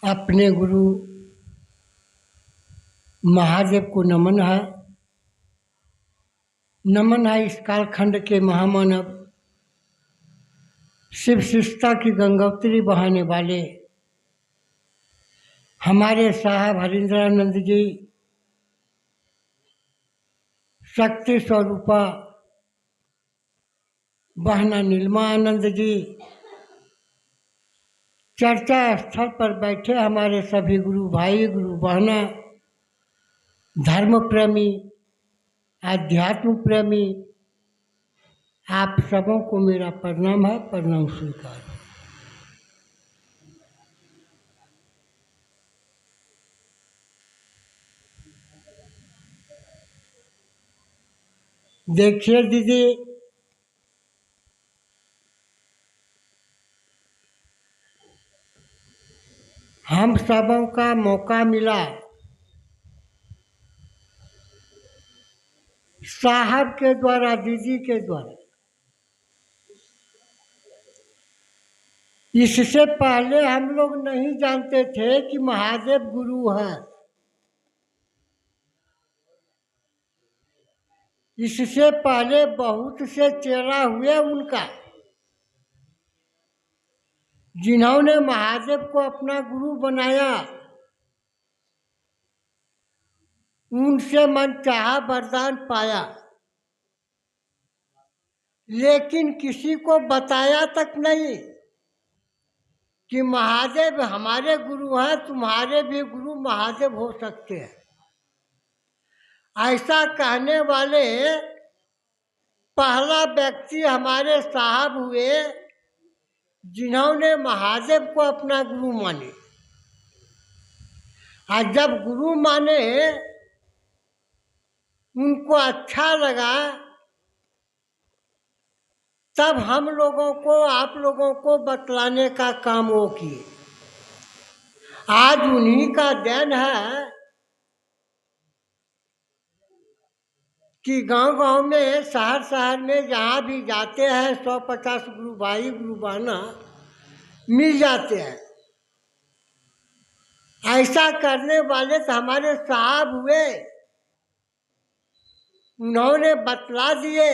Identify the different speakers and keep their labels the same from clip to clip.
Speaker 1: अपने गुरु महादेव को नमन है। नमन है इस कालखंड के महामानव, शिव शिष्टता की गंगोत्री बहाने वाले हमारे साहब हरिंद्रानंद जी, शक्ति स्वरूपा बहना नीलमा आनंद जी, चर्चा स्थल पर बैठे हमारे सभी गुरु भाई गुरु बहना, धर्म प्रेमी, आध्यात्म प्रेमी, आप सबों को मेरा प्रणाम है, प्रणाम स्वीकार। देखिए दीदी, हम सबों का मौका मिला साहब के द्वारा, दीदी के द्वारा। इससे पहले हम लोग नहीं जानते थे कि महादेव गुरु हैं। इससे पहले बहुत से चेला हुए उनका, जिन्होंने महादेव को अपना गुरु बनाया, उनसे मनचाहा वरदान पाया, लेकिन किसी को बताया तक नहीं कि महादेव हमारे गुरु हैं, तुम्हारे भी गुरु महादेव हो सकते हैं। ऐसा कहने वाले पहला व्यक्ति हमारे साहब हुए, जिन्होंने महादेव को अपना गुरु माने। और जब गुरु माने, उनको अच्छा लगा, तब हम लोगों को, आप लोगों को बतलाने का काम वो किए। आज उन्हीं का देन है कि गांव-गांव में, शहर में जहाँ भी जाते हैं 150 गुरु भाई गुरु बहना मिल जाते हैं। ऐसा करने वाले तो हमारे साहब हुए, उन्होंने बतला दिए।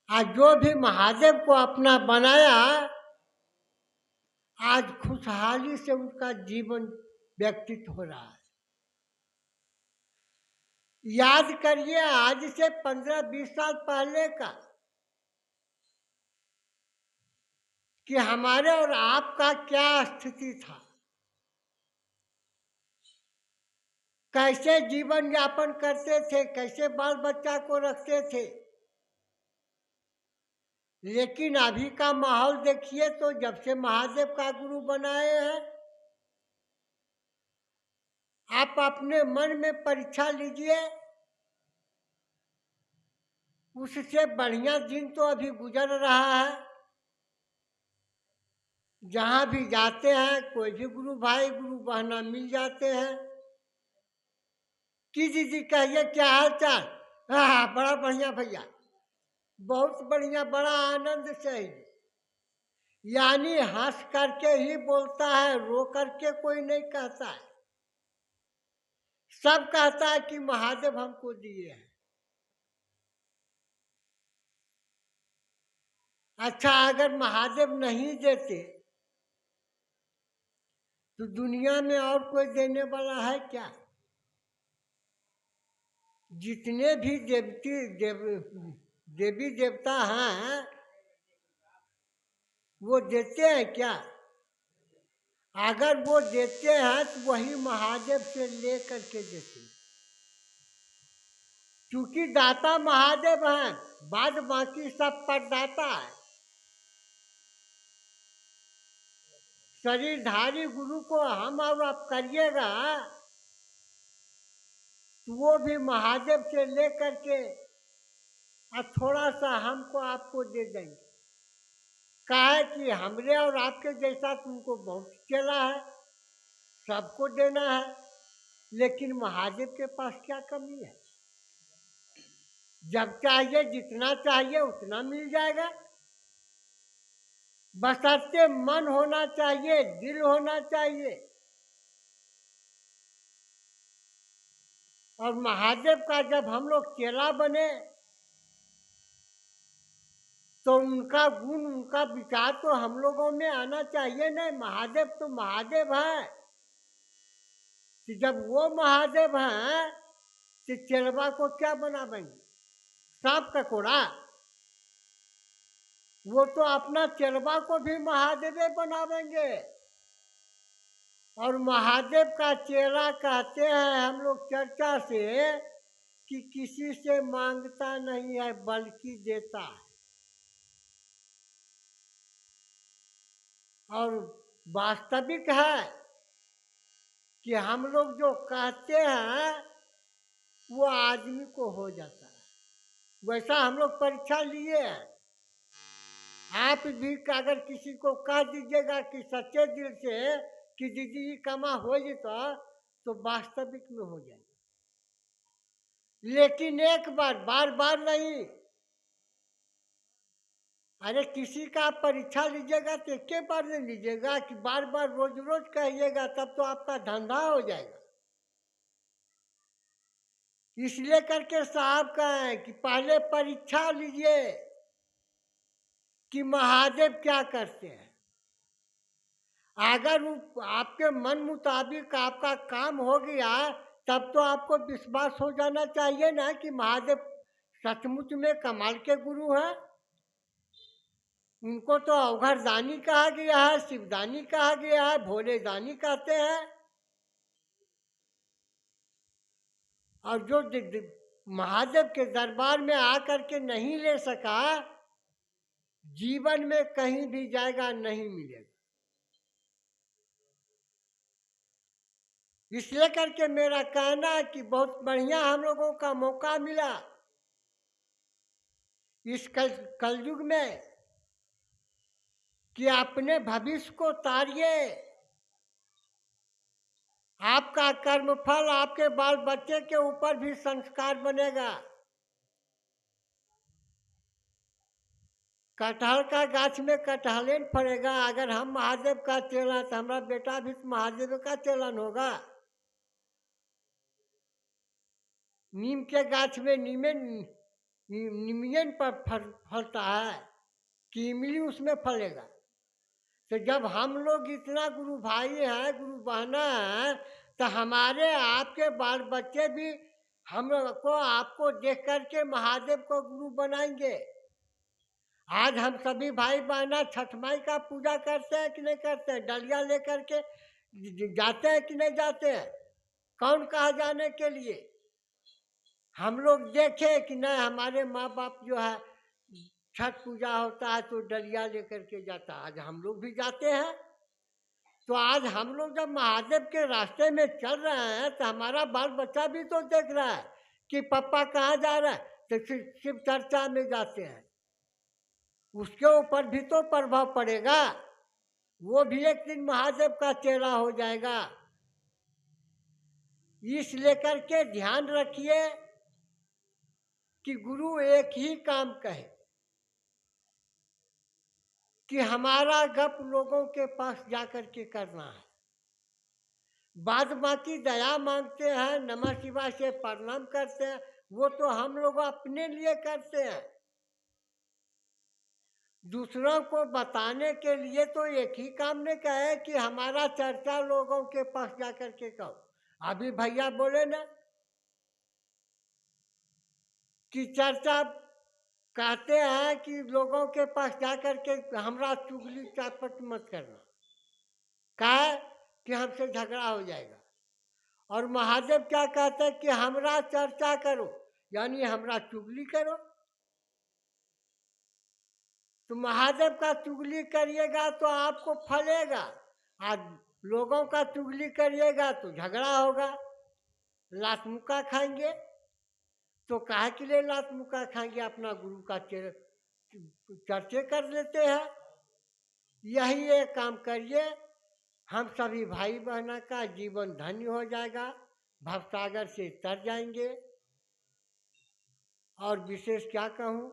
Speaker 1: आज जो भी महादेव को अपना बनाया, आज खुशहाली से उनका जीवन व्यतीत हो रहा है। याद करिए, आज से 15-20 साल पहले का, कि हमारे और आपका क्या स्थिति था, कैसे जीवन यापन करते थे, कैसे बाल बच्चा को रखते थे। लेकिन अभी का माहौल देखिए तो, जब से महादेव का गुरु बनाए हैं, आप अपने मन में परीक्षा लीजिए, उससे बढ़िया दिन तो अभी गुजर रहा है। जहाँ भी जाते हैं, कोई भी गुरु भाई गुरु बहना मिल जाते हैं कि दीदी कहिए क्या हाल चाल। हाँ, बड़ा बढ़िया भैया, बहुत बढ़िया, बड़ा आनंद से ही, यानी हंस करके ही बोलता है, रो करके कोई नहीं कहता है। सब कहता है कि महादेव हमको दिए हैं। अच्छा, अगर महादेव नहीं देते तो दुनिया में और कोई देने वाला है क्या? जितने भी देवी देवता हैं, वो देते हैं क्या? अगर वो देते हैं तो वही महादेव से ले करके देते हैं, क्योंकि दाता महादेव हैं, बाद बाकी सब परदाता है। शरीरधारी गुरु को हम और आप करिएगा तो वो भी महादेव से ले करके और थोड़ा सा हमको आपको दे देंगे। कहा कि हमरे और आपके जैसा तुमको बहुत चला है, सबको देना है, लेकिन महादेव के पास क्या कमी है? जब चाहिए, जितना चाहिए उतना मिल जाएगा। बशर्ते मन होना चाहिए, दिल होना चाहिए। और महादेव का जब हम लोग चेला बने तो उनका गुण, उनका विचार तो हम लोगों में आना चाहिए। नहीं, महादेव तो महादेव है। कि जब वो महादेव हैं तो चेलवा को क्या बनावेंगे? सांप ककोड़ा? वो तो अपना चेलवा को भी महादेव बनावेंगे। और महादेव का चेला कहते हैं हम लोग चर्चा से कि किसी से मांगता नहीं है बल्कि देता है। और वास्तविक है कि हम लोग जो कहते हैं वो आदमी को हो जाता है। वैसा हम लोग परीक्षा लिए हैं। आप भी अगर किसी को कह दीजिएगा कि सच्चे दिल से कि दीदी जी कमा हो जाता तो वास्तविक में हो जाएगा। लेकिन एक बार, बार बार नहीं। अरे किसी का आप परीक्षा लीजिएगा तो एक बार नहीं लीजिएगा कि बार बार रोज रोज कहिएगा, तब तो आपका धंधा हो जाएगा। इसलिए करके साहब कहें कि पहले परीक्षा लीजिए कि महादेव क्या करते हैं। अगर आपके मन मुताबिक आपका काम हो गया तब तो आपको विश्वास हो जाना चाहिए ना कि महादेव सचमुच में कमाल के गुरु हैं। उनको तो अवघरदानी कहा गया है, शिवदानी कहा गया है, भोलेदानी कहते हैं। और जो महादेव के दरबार में आकर के नहीं ले सका, जीवन में कहीं भी जाएगा नहीं मिलेगा। इसलिए करके मेरा कहना है कि बहुत बढ़िया हम लोगों का मौका मिला इस कलयुग में कि अपने भविष्य को तारिए। आपका कर्मफल आपके बाल बच्चे के ऊपर भी संस्कार बनेगा। कटहल का गाछ में कटहले फड़ेगा। अगर हम महादेव का चेला तो हमारा बेटा भी महादेव का चेलन होगा। नीम के गाछ में नीमियन पर फलता है कि इमली उसमें फलेगा। तो जब हम लोग इतना गुरु भाई हैं, गुरु बहना है, तो हमारे आपके बाल बच्चे भी हम लोग को आपको देख करके महादेव को गुरु बनाएंगे। आज हम सभी भाई बहना छठ माई का पूजा करते हैं कि नहीं करते हैं? डलिया लेकर के जाते हैं कि नहीं जाते हैं? कौन कहा जाने के लिए? हम लोग देखे कि नहीं, हमारे माँ बाप जो है छठ पूजा होता है तो डलिया लेकर के जाता है। आज हम लोग भी जाते हैं। तो आज हम लोग जब महादेव के रास्ते में चल रहे हैं तो हमारा बाल बच्चा भी तो देख रहा है कि पापा कहाँ जा रहा है, तो शिव चर्चा में जाते हैं। उसके ऊपर भी तो प्रभाव पड़ेगा। वो भी एक दिन महादेव का चेला हो जाएगा। इस लेकर के ध्यान रखिए कि गुरु एक ही काम कहे कि हमारा गप लोगों के पास जाकर के करना है। बाद बाकी दया मांगते हैं, नमः शिवाय से प्रणाम करते हैं, वो तो हम लोग अपने लिए करते हैं। दूसरों को बताने के लिए तो एक ही काम ने कहे कि हमारा चर्चा लोगों के पास जाकर के कहो। अभी भैया बोले ना कि चर्चा कहते हैं कि लोगों के पास जाकर के हमरा चुगली चापट मत करना, कहे कि हमसे झगड़ा हो जाएगा। और महादेव क्या कहते हैं कि हमरा चर्चा करो, यानी हमरा चुगली करो। तो महादेव का चुगली करिएगा तो आपको फलेगा, आज लोगों का चुगली करिएगा तो झगड़ा होगा, लात मुक्का खाएंगे। तो काहे के लिए लात मुक्का खाएंगे? अपना गुरु का चर्चे कर लेते हैं। यही एक काम करिए, हम सभी भाई बहना का जीवन धन्य हो जाएगा, भवसागर से तर जाएंगे। और विशेष क्या कहूँ,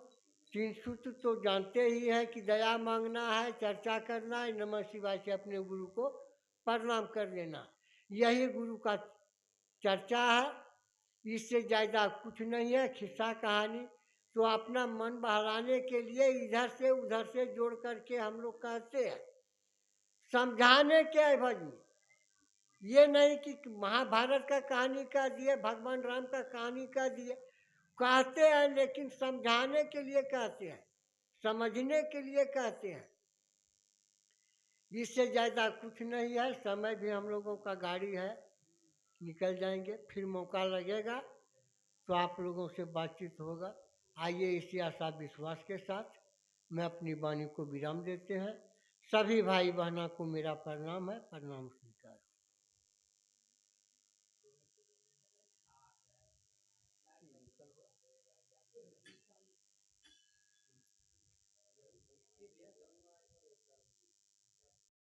Speaker 1: तीन सूत्र तो जानते ही है कि दया मांगना है, चर्चा करना है, नमः शिवाय से अपने गुरु को प्रणाम कर लेना। यही गुरु का चर्चा है। इससे ज़्यादा कुछ नहीं है। किस्सा कहानी तो अपना मन बहलाने के लिए इधर से उधर से जोड़ करके हम लोग कहते हैं, समझाने क्या है भाई। ये नहीं कि महाभारत का कहानी कह दिए, भगवान राम का कहानी कह दिए, कहते हैं लेकिन समझाने के लिए कहते हैं, समझने के लिए कहते हैं। इससे ज़्यादा कुछ नहीं है। समय भी हम लोगों का गाड़ी है, निकल जाएंगे, फिर मौका लगेगा तो आप लोगों से बातचीत होगा। आइए इसी आशा विश्वास के साथ मैं अपनी वाणी को विराम देते हैं। सभी भाई बहनों को मेरा प्रणाम है, प्रणाम।